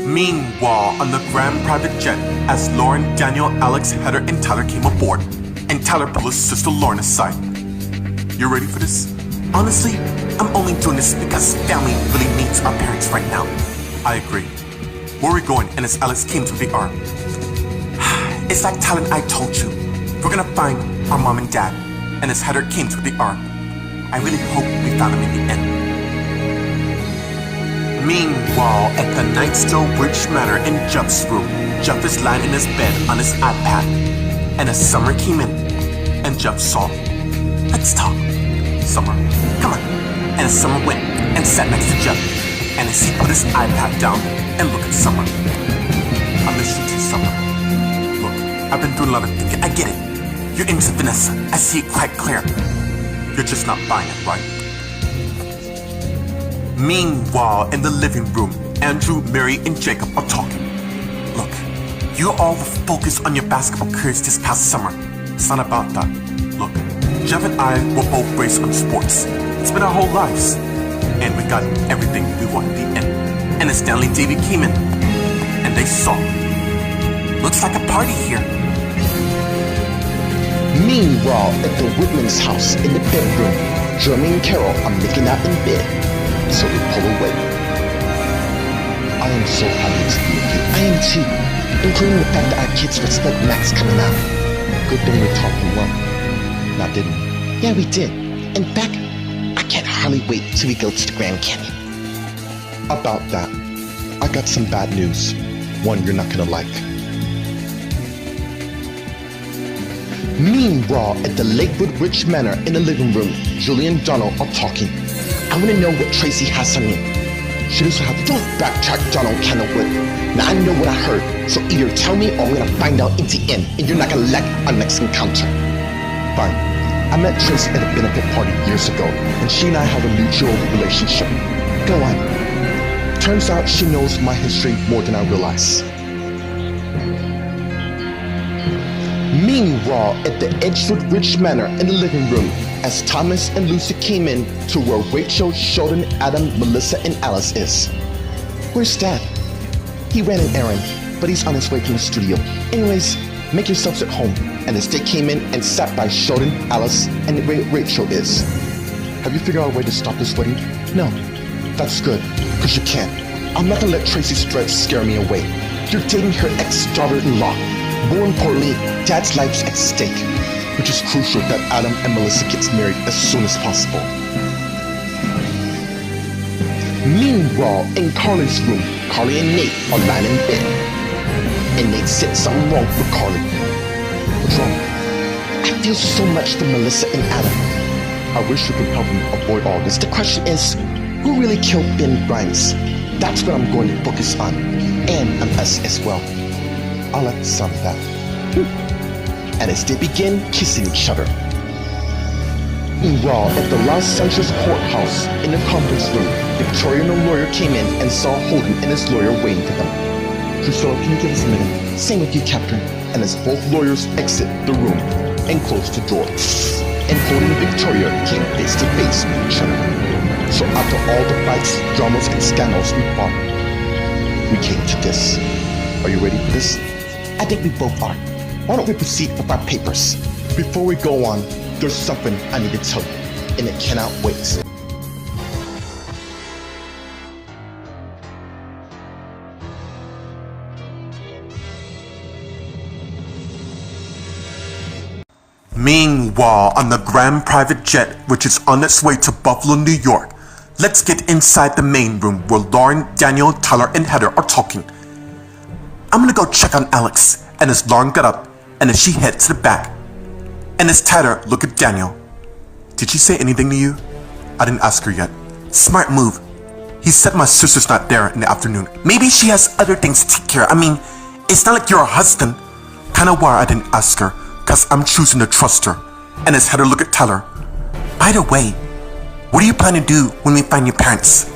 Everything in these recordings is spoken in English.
Meanwhile, on the grand private jet, as Lauren, Daniel, Alex, Heather, and Tyler came aboard, and Tyler pulled his sister Lauren aside. You ready for this? Honestly, I'm only doing this because family really needs our parents right now. I agree. Where are we going? And as Alex came to the arm. It's like Tyler and I told you. We're gonna find our mom and dad. And as Heather came to the arm. I really hope we found them in the end. Meanwhile, at the Nightstill Bridge Manor in Jeff's room, Jeff is lying in his bed on his iPad. And as Summer came in, and Jeff saw. Let's talk. Summer, come on. And as Summer went and sat next to Jeff. And as he put his iPad down and looked at Summer. I miss you too, Summer. Look, I've been doing a lot of thinking. I get it. You're into Vanessa. I see it quite clear. You're just not buying it, right? Meanwhile, in the living room, Andrew, Mary, and Jacob are talking. Look, you're all focused on your basketball careers this past summer. It's not about that. Look, Jeff and I were both raised on sports. It's been our whole lives. And we got everything we want in the end. And as Stanley and Davey came in, and they saw. Looks like a party here. Meanwhile, at the Whitman's house in the bedroom, Jeremy and Carol are making out in bed. So they pull away. I am so happy to be with you. I am too. Including the fact that our kids respect Max coming out. Good thing we talked in love. Now didn't we? Yeah, we did. In fact, I can't hardly wait till we go to the Grand Canyon. About that, I got some bad news. One you're not gonna like. Meanwhile, at the Lakewood Ridge Manor in the living room, Julie and Donald are talking. I want to know what Tracy has on you. She doesn't have to backtrack, Donald Kennewood. Now I know what I heard, so either tell me or I'm gonna find out in the end, and you're not gonna like our next encounter. Fine. I met Tracy at a benefit party years ago, and she and I have a mutual relationship. Go on. Turns out she knows my history more than I realize. Meanwhile, at the Edgewood Ridge Manor in the living room, as Thomas and Lucy came in to where Rachel, Sheldon, Adam, Melissa, and Alice is. Where's Dad? He ran an errand, but he's on his way from the studio. Anyways, make yourselves at home. And as they came in and sat by Sheldon, Alice, and Rachel is. Have you figured out a way to stop this wedding? No. That's good, because you can't. I'm not gonna let Tracy's dreads scare me away. You're dating her ex-daughter-in-law. More importantly, Dad's life's at stake, which is crucial that Adam and Melissa gets married as soon as possible. Meanwhile, in Carly's room, Carly and Nate are lying in bed. And Nate said something wrong with Carly. What's wrong? I feel so much for Melissa and Adam. I wish we could help them avoid all this. The question is, who really killed Ben Grimes? That's what I'm going to focus on. And on us as well. I'll let the sun of that. And as they begin kissing each other. Meanwhile, at the Los Angeles courthouse, in the conference room, Victoria and the lawyer came in and saw Holden and his lawyer waiting for them. Priscilla, can you give us a minute? Same with you, Captain. And as both lawyers exit the room and close the door, and Holden and Victoria came face to face with each other. So after all the fights, dramas, and scandals we fought, we came to this. Are you ready for this? I think we both are. Why don't we proceed with our papers? Before we go on, there's something I need to tell you, and it cannot wait. Meanwhile, on the grand private jet, which is on its way to Buffalo, New York, let's get inside the main room where Lauren, Daniel, Tyler, and Heather are talking. I'm gonna go check on Alex, and as Lauren got up, and as she headed to the back, and as Tyler looked at Daniel. Did she say anything to you? I didn't ask her yet. Smart move. He said my sister's not there in the afternoon. Maybe she has other things to take care of. I mean, it's not like you're a husband. Kinda why I didn't ask her, cause I'm choosing to trust her. And as Heather looked at Tyler. By the way, what do you plan to do when we find your parents?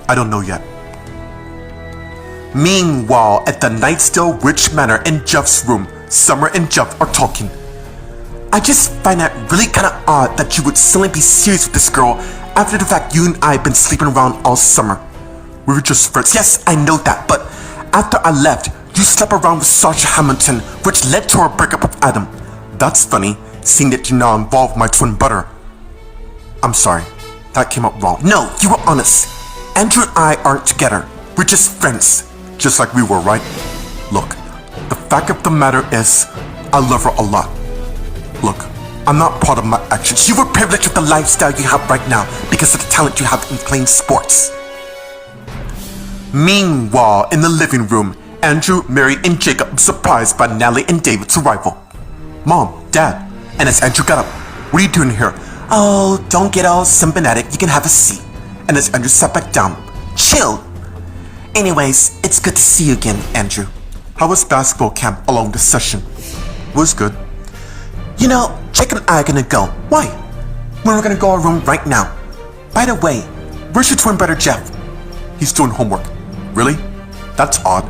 I don't know yet. Meanwhile, at the Nightstill Ridge Manor in Jeff's room, Summer and Jeff are talking. I just find that really kinda odd that you would suddenly be serious with this girl after the fact you and I have been sleeping around all summer. We were just friends. Yes, I know that, but after I left, you slept around with Sergeant Hamilton, which led to our breakup with Adam. That's funny, seeing that you now involve my twin brother. I'm sorry, that came out wrong. No, you were honest. Andrew and I aren't together. We're just friends, just like we were, right? Look, the fact of the matter is, I love her a lot. Look, I'm not proud of my actions. You were privileged with the lifestyle you have right now because of the talent you have in playing sports. Meanwhile, in the living room, Andrew, Mary, and Jacob were surprised by Natalie and David's arrival. Mom, Dad, and as Andrew got up, what are you doing here? Oh, don't get all sympathetic. You can have a seat. And as Andrew sat back down, chill. Anyways, it's good to see you again, Andrew. How was basketball camp along the session? Was good. You know, Jacob and I are gonna go. Why? We're gonna go our room right now. By the way, where's your twin brother Jeff? He's doing homework. Really? That's odd.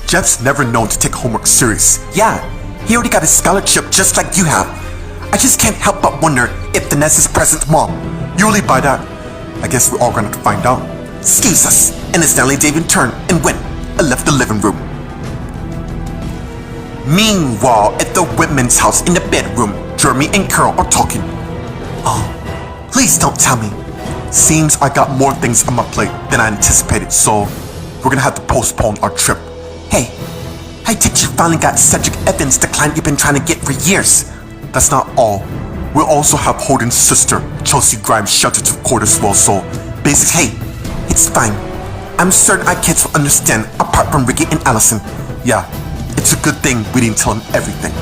Jeff's never known to take homework serious. Yeah, he already got a scholarship just like you have. I just can't help but wonder if Vanessa's present, Mom. You really buy that? I guess we're all gonna have to find out. Excuse us. And as Natalie and David turned and went and left the living room. Meanwhile, at the Whitman's house in the bedroom, Jeremy and Carol are talking. Oh, please don't tell me. Seems I got more things on my plate than I anticipated, so we're gonna have to postpone our trip. Hey, I think you finally got Cedric Evans, the client you've been trying to get for years. That's not all. We'll also have Holden's sister, Chelsea Grimes, sheltered to court as well, so basically, hey, it's fine. I'm certain our kids will understand, apart from Ricky and Allison. Yeah, it's a good thing we didn't tell them everything.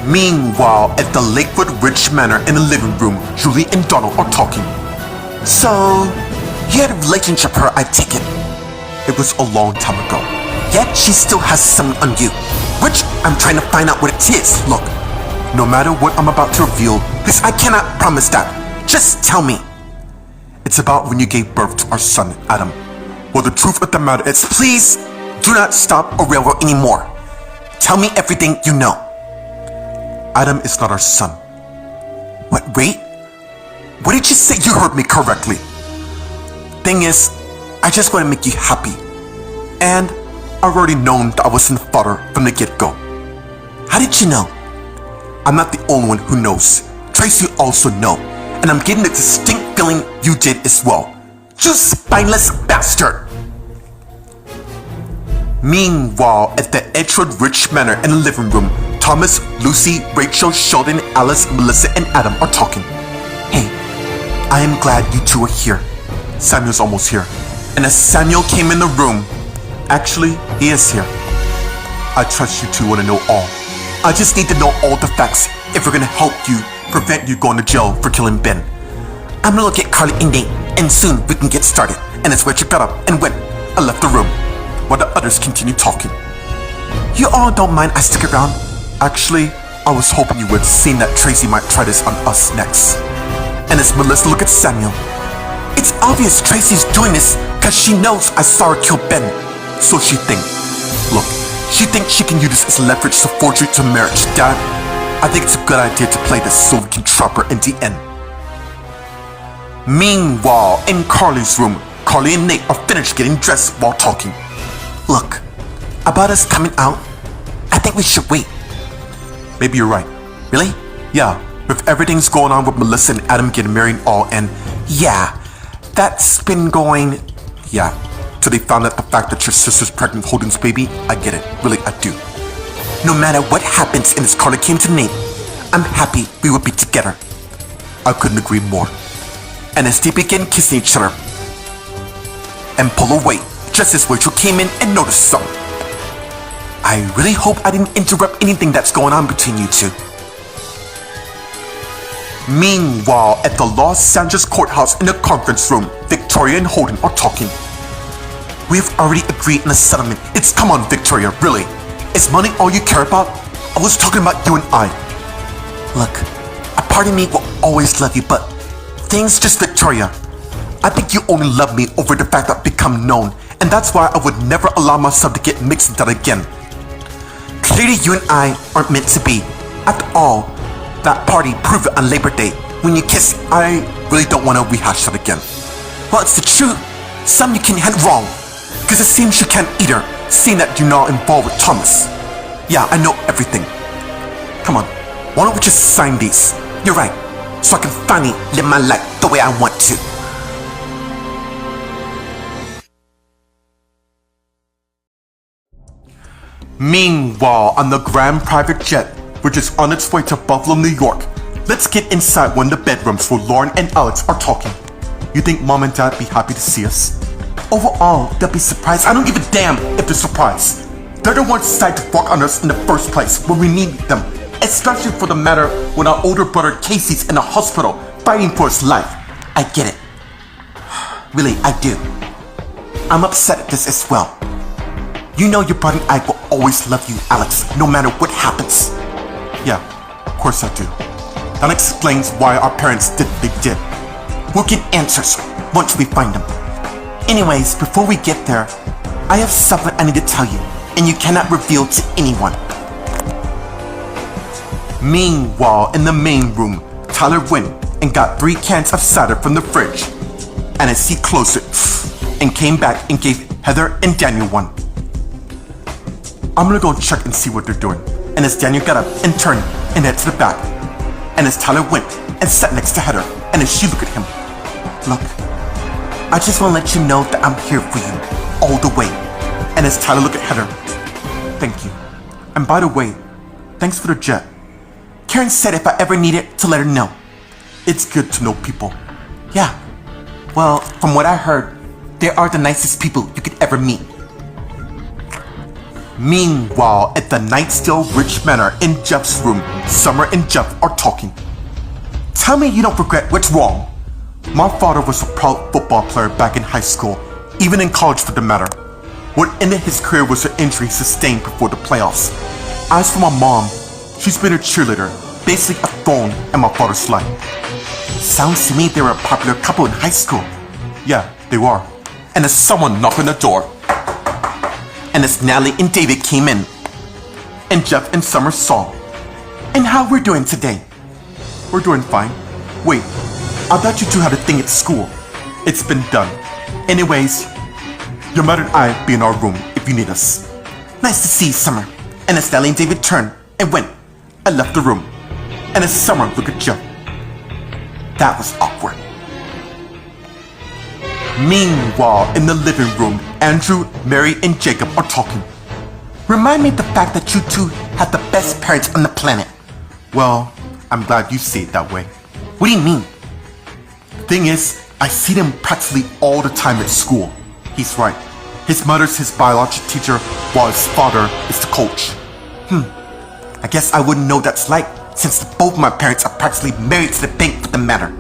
Meanwhile, at the Lakewood Ridge Manor in the living room, Julie and Donald are talking. So, you had a relationship with her, I take it. It was a long time ago. Yet she still has something on you, which I'm trying to find out what it is. Look, no matter what I'm about to reveal, because I cannot promise that. Just tell me. It's about when you gave birth to our son, Adam. Well, the truth of the matter is, please do not stop or railroad anymore. Tell me everything you know. Adam is not our son. What, wait? What did you say? You heard me correctly. Thing is, I just want to make you happy. And I've already known that I wasn't father from the get-go. How did you know? I'm not the only one who knows. Tracy also know. And I'm getting the distinct feeling you did as well. You spineless bastard! Meanwhile, at the Edgewood Ridge Manor in the living room, Thomas, Lucy, Rachel, Sheldon, Alice, Melissa, and Adam are talking. Hey, I am glad you two are here. Samuel's almost here. And as Samuel came in the room, actually, he is here. I trust you two want to know all. I just need to know all the facts if we're gonna help you prevent you going to jail for killing Ben. I'm gonna look at Carly and Nate, and soon we can get started. And as Rachel got up and went, I left the room, while the others continued talking. You all don't mind I stick around? Actually, I was hoping you would, seeing that Tracy might try this on us next. And as Melissa looked at Samuel, it's obvious Tracy's doing this because she knows I saw her kill Ben. So she thinks she can use this as leverage to force you to marriage. Dad, I think it's a good idea to play this so we can trap her in the end. Meanwhile, in Carly's room, Carly and Nate are finished getting dressed while talking. Look, about us coming out, I think we should wait. Maybe you're right. Really? Yeah, with everything's going on with Melissa and Adam getting married and all, and yeah, that's been going, yeah. So they found out the fact that your sister's pregnant with Holden's baby. I get it, really, I do. No matter what happens, and as Carly came to Nate, I'm happy we will be together. I couldn't agree more. And as they began kissing each other and pull away, just as Rachel came in and noticed something. I really hope I didn't interrupt anything that's going on between you two. Meanwhile, at the Los Angeles courthouse in the conference room, Victoria and Holden are talking. We've already agreed on a settlement. Come on, Victoria, really. Is money all you care about? I was talking about you and I. Look, a part of me will always love you, but things just Victoria. I think you only love me over the fact that I've become known, and that's why I would never allow myself to get mixed into that again. Clearly you and I aren't meant to be. After all, that party proved it on Labor Day. When you kiss, I really don't want to rehash that again. Well, it's the truth. Some you can head wrong. Because it seems you can't either, seeing that you're not involved with Thomas. Yeah, I know everything. Come on, why don't we just sign these? You're right, so I can finally live my life the way I want to. Meanwhile, on the Grand Private Jet, which is on its way to Buffalo, New York, let's get inside one of the bedrooms where Lauren and Alex are talking. You think Mom and Dad be happy to see us? Overall, they'll be surprised. I don't give a damn if they're surprised. They're the ones decided to walk on us in the first place when we need them. Especially for the matter when our older brother Casey's in the hospital fighting for his life. I get it. Really, I do. I'm upset at this as well. You know your brother and I will always love you, Alex, no matter what happens. Yeah, of course I do. That explains why our parents did what they did. We'll get answers once we find them. Anyways, before we get there, I have something I need to tell you, and you cannot reveal to anyone. Meanwhile, in the main room, Tyler went and got 3 cans of cider from the fridge. And as he closed it, and came back and gave Heather and Daniel one. I'm gonna go check and see what they're doing. And as Daniel got up and turned and head to the back, and as Tyler went and sat next to Heather, and as she looked at him, look, I just want to let you know that I'm here for you, all the way. And as Tyler looked at Heather, thank you. And by the way, thanks for the jet. Karen said if I ever needed to let her know. It's good to know people. Yeah, well, from what I heard, they are the nicest people you could ever meet. Meanwhile, at the Nightstill Rich Manor in Jeff's room, Summer and Jeff are talking. Tell me you don't regret what's wrong. My father was a proud football player back in high school, even in college for the matter. What ended his career was an injury sustained before the playoffs. As for my mom, she's been a cheerleader, basically a thorn in my father's life. Sounds to me they were a popular couple in high school. Yeah, they were. And as someone knocked on the door, and as Natalie and David came in, and Jeff and Summer saw. And how we're doing today? We're doing fine. Wait, I thought you two had a thing at school. It's been done. Anyways, your mother and I be in our room if you need us. Nice to see you, Summer. And as Natalie and David turned and went, I left the room. And as Summer looked at Jeff, that was awkward. Meanwhile, in the living room, Andrew, Mary, and Jacob are talking. Remind me of the fact that you two have the best parents on the planet. Well, I'm glad you see it that way. What do you mean? The thing is, I see them practically all the time at school. He's right. His mother's his biology teacher, while his father is the coach. I guess I wouldn't know what that's like, since both my parents are practically married to the bank for the matter.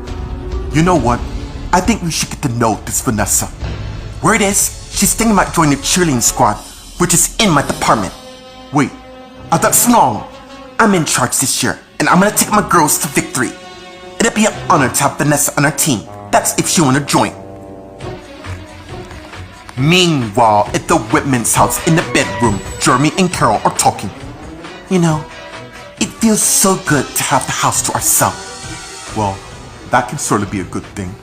You know what? I think we should get to know this Vanessa. Word is, she's thinking about joining the cheerleading squad, which is in my department. Wait, that's wrong. I'm in charge this year, and I'm gonna take my girls to victory. It'd be an honor to have Vanessa on our team. That's if she wanna join. Meanwhile, at the Whitman's house in the bedroom, Jeremy and Carol are talking. You know, it feels so good to have the house to ourselves. Well, that can certainly be a good thing.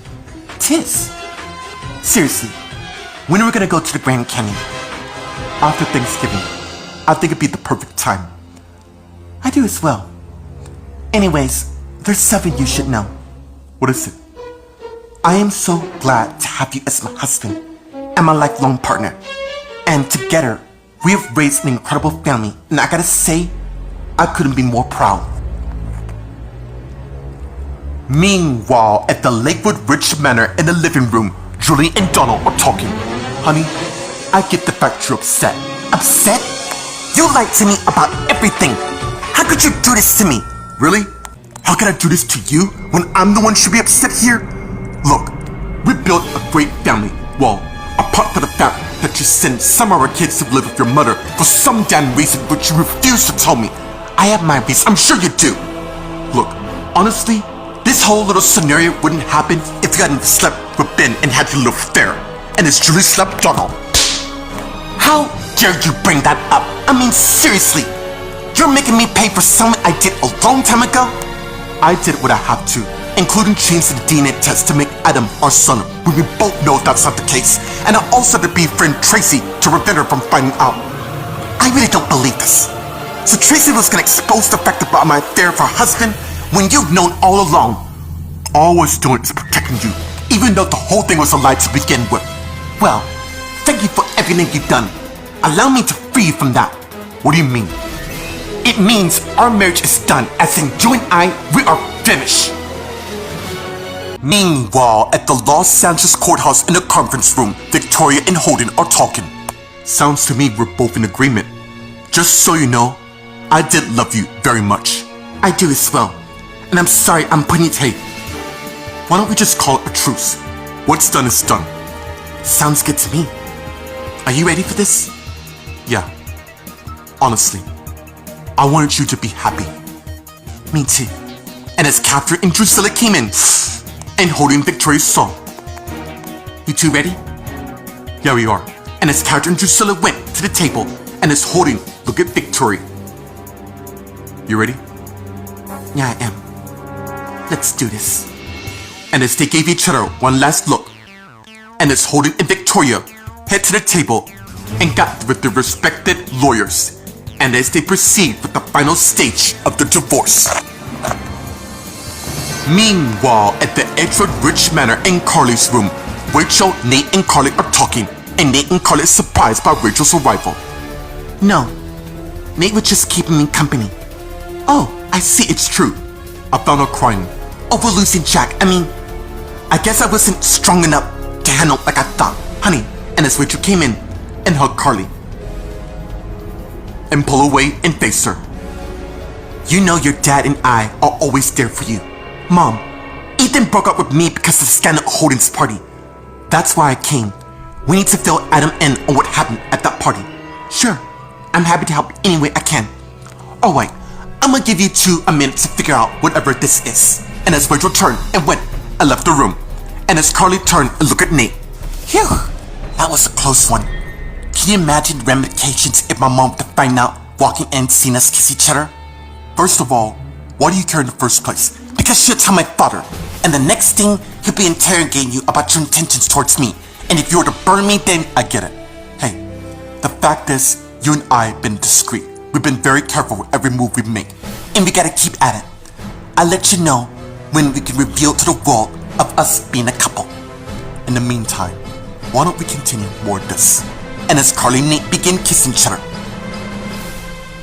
Tis. Seriously, when are we gonna go to the Grand Canyon? After Thanksgiving. I think it'd be the perfect time. I do as well. Anyways, there's something you should know. What is it? I am so glad to have you as my husband and my lifelong partner. And together, we have raised an incredible family, and I gotta say, I couldn't be more proud. Meanwhile, at the Lakewood Rich Manor in the living room, Julie and Donald are talking. Honey, I get the fact you're upset. Upset? You lied to me about everything. How could you do this to me? Really? How can I do this to you when I'm the one who should be upset here? Look, we built a great family. Well, apart from the fact that you sent some of our kids to live with your mother for some damn reason which you refuse to tell me. I have my reasons, I'm sure you do. Look, honestly, this whole little scenario wouldn't happen if you hadn't slept with Ben and had your little affair. And as Julie slept Donald. How dare you bring that up? I mean, seriously. You're making me pay for something I did a long time ago? I did what I had to, including changing the DNA test to make Adam our son, when we both know that's not the case, and I also had to befriend Tracy to prevent her from finding out. I really don't believe this. So Tracy was gonna expose the fact about my affair with her husband when you've known all along. All I was doing is protecting you, even though the whole thing was a lie to begin with. Well, thank you for everything you've done. Allow me to free you from that. What do you mean? It means our marriage is done, as in you and I, we are finished. Meanwhile, at the Los Angeles courthouse in the conference room, Victoria and Holden are talking. Sounds to me we're both in agreement. Just so you know, I did love you very much. I do as well. And I'm sorry I'm putting it hey. Why don't we just call it a truce? What's done is done. Sounds good to me. Are you ready for this? Yeah. Honestly, I wanted you to be happy. Me too. And as Catherine and Drusilla came in, and Holden and Victoria saw. You two ready? Yeah, we are. And as Catherine and Drusilla went to the table, and as Holden looked at Victoria. You ready? Yeah, I am. Let's do this. And as they gave each other one last look, and as Holden and Victoria head to the table and got with their respected lawyers, and as they proceed with the final stage of the divorce. Meanwhile, at the Edgewood Ridge Manor in Carly's room, Rachel, Nate, and Carly are talking, and Nate and Carly are surprised by Rachel's arrival. No, Nate was just keeping me company. Oh, I see, it's true. I found her crying over losing Jack. I guess I wasn't strong enough to handle like I thought, honey. And as Rachel came in and hugged Carly and pull away and face her. You know your dad and I are always there for you. Mom, Ethan broke up with me because of the scandal at Holden's party. That's why I came. We need to fill Adam in on what happened at that party. Sure, I'm happy to help any way I can. Alright, I'm gonna give you two a minute to figure out whatever this is. And as Rachel turned and went and left the room, and as Carly turned and looked at Nate. Phew, that was a close one. Can you imagine the ramifications if my mom were to find out walking in and seeing us kiss each other? First of all, why do you care in the first place? Because she'll tell my father, and the next thing, he'll be interrogating you about your intentions towards me. And if you were to burn me, then I get it. Hey, the fact is, you and I have been discreet. We've been very careful with every move we make, and we gotta keep at it. I'll let you know when we can reveal to the world of us being a couple. In the meantime, why don't we continue more of this? And as Carly and Nate begin kissing each other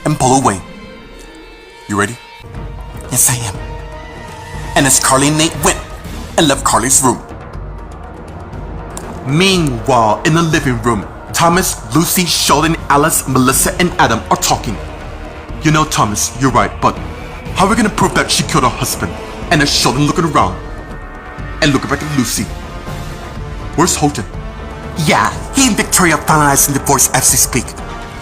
and pull away. You ready? Yes, I am. And as Carly and Nate went and left Carly's room. Meanwhile, in the living room, Thomas, Lucy, Sheldon, Alice, Melissa, and Adam are talking. You know, Thomas, you're right, but how are we gonna prove that she killed her husband? And as Sheldon looking around and looking back at Lucy. Where's Holden? Yeah, he and Victoria are finalizing the divorce as we speak.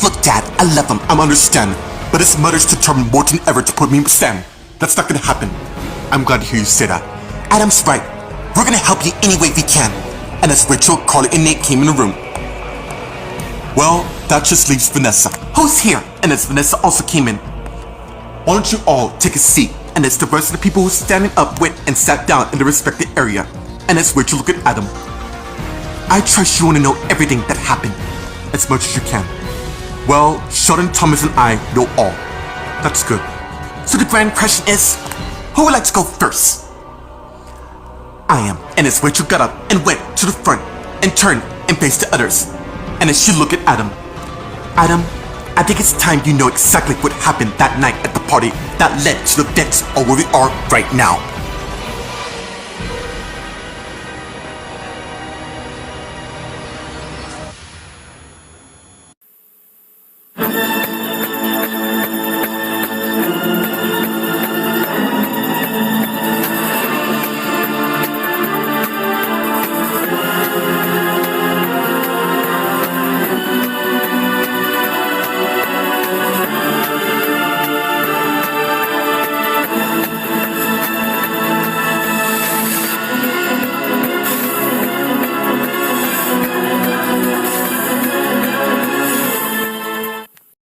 Look, Dad, I love him, I understand, but his mother's determined more than ever to put me in stand. That's not gonna happen. I'm glad to hear you say that. Adam's right. We're gonna help you any way we can. And as Rachel, Carly, and Nate came in the room. Well, that just leaves Vanessa. Who's here? And as Vanessa also came in. Why don't you all take a seat? And as the rest of the people who were standing up went and sat down in the respected area. And as Rachel looked at Adam. I trust you want to know everything that happened, as much as you can. Well, Sheldon, Thomas, and I know all. That's good. So the grand question is, who would like to go first? I am. And as Rachel got up and went to the front and turned and faced the others. And as she looked at Adam. Adam, I think it's time you know exactly what happened that night at the party that led to the events of where we are right now.